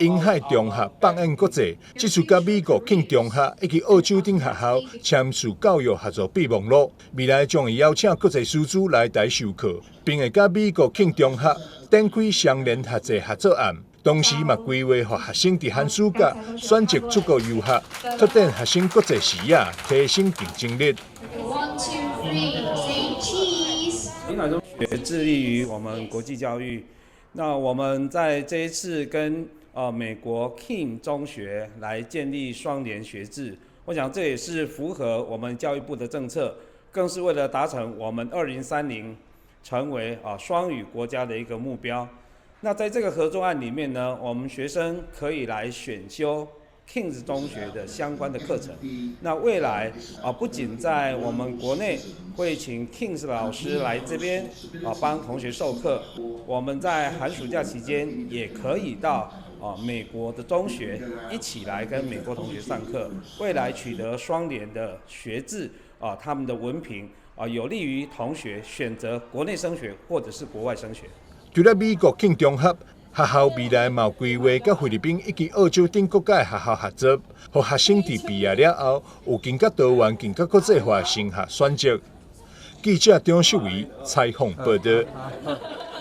英海中学放眼国际，这次甲美国庆中学以及澳洲等学校签署教育合作备忘录，未来将会邀请国际师资来台授课，并会甲美国庆中学展开双联合作合作案。同时，嘛规划让学生伫寒暑假选择出国游学，拓展学生国际视野，提升竞争力。1, 2, 3, say cheese。平潭中学致力于我们国际教育。那我们在这一次跟美国 King 中学来建立双联学制，我想这也是符合我们教育部的政策，更是为了达成我们2030成为双语国家的一个目标。那在这个合作案里面呢，我们学生可以来选修 Kings 中学的相关的课程。那未来不仅在我们国内会请 Kings 老师来这边帮同学授课，我们在寒暑假期间也可以到美国的中学一起来跟美国同学上课，未来取得双联的学制他们的文凭有利于同学选择国内升学或者是国外升学。除了美国庆中学，学校未来嘛有规划甲菲律宾以及澳洲等国家的学校合作，让学生伫毕业了后有更加多元、更加国际化的升学选择。记者张秀仪采访报道。